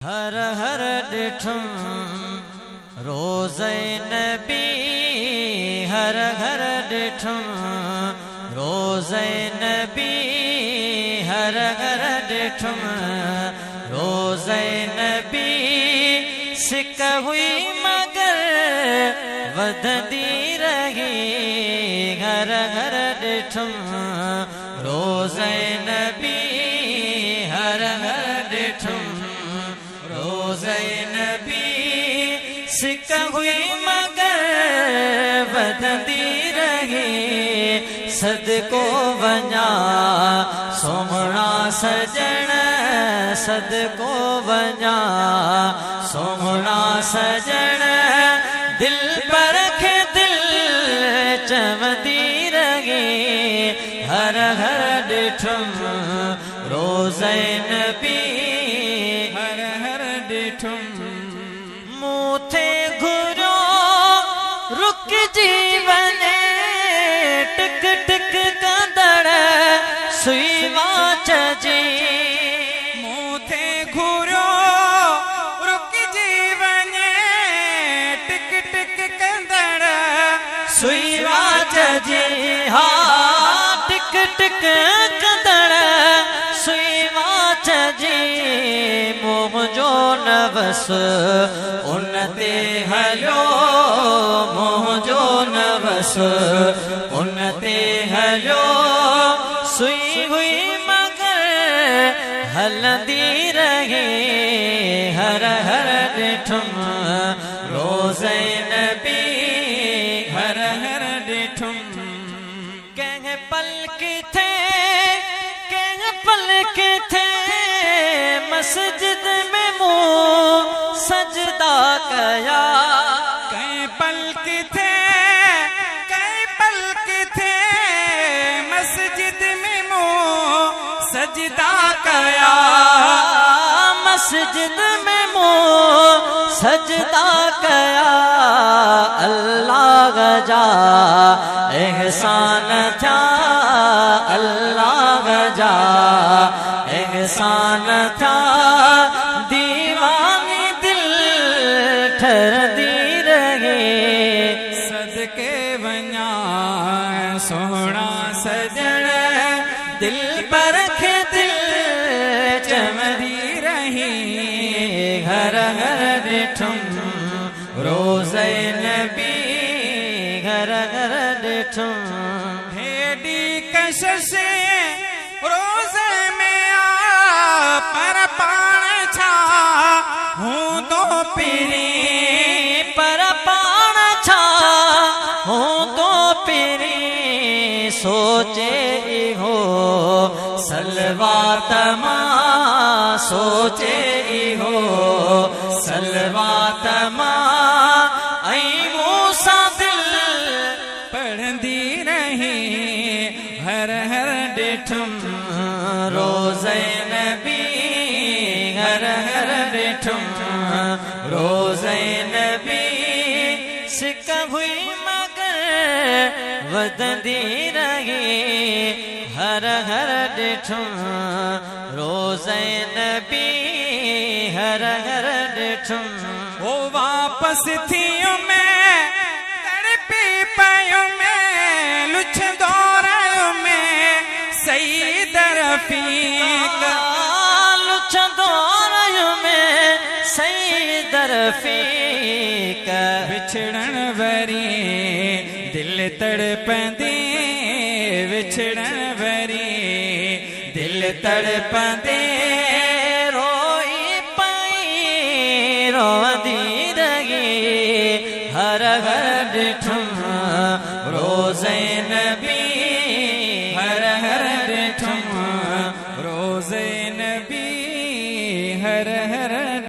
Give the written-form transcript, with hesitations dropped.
हर हर डिठुम रोज़े नबी हर हर डिठुम रोज़े नबी हर हर डिठुम रोज़े नबी सिक हुई मगर वधंदी रही हर हर डिठुम रोज़े नबी हर हर डिठुम रोज़े नबी सिक हुई मगर वधंदी रही सदको वञा सोमणा सजण सदको वञा सोमणा सजण दिल पर खे दिल चवंदी रही हर हर डिठुम रोज़े नबी हर हर डिठुम मूंखे घुरो रुक जीवन टिक टिक कंदड़ सुई वाच जी मूंखे घुरो रुक जीवन टिक टिक कंदड़ सुई वाच जी हा टिक टिक कंदड़ सुई वाच जी मुंहिंजो नवस उन ते हलियो मुंहिंजो नवस उन ते हलियो सुई हुई मगर हलंदी रही हर हर डिठुम रोज़े नबी हर हर डिठुम कंहिं पल किथे कंहिं पल किथे मस्जिद में मूं सजदा कया कई पल किथे कई पल किथे मस्जिद में मूं सजदा कया मस्जिद में मूं सजदा कया अल्लाह जा एहसान थिया अल्लाह जा एहसान थिया दीवानी दिल ठरदी रही सदके वञा सोहणा सजण दिल पर खे दिल चवंदी रही हर हर डिठुम रोज़े नबी हर हर डिठुम हेडी कशिश रोज़े में आ पर पाण छा हूंदो पीरी पर पाण छा हूंदो पीरी सोचे इहो सलवात मां सोचे इहो सलवात मां ऐं मूंसां दिल पढ़ंदी रही हर हर डिठुम रोज़े नबी हर हर डिठुम रोज़े नबी सिक हुई मगर वधंदी रही हर हर डिठुम रोज़े नबी हर हर डिठुम ओ वापस थियो मैं तड़पी पयो मैं लुछंदो रहियो मैं सईद रफ़ीक लुछंदो रहियो मैं सईद रफ़ीक विछड़न वरी दिल तड़पंदे विछड़न वरी दिल तड़पंदे रोई पाई रोंदी रही हर हर डिठुम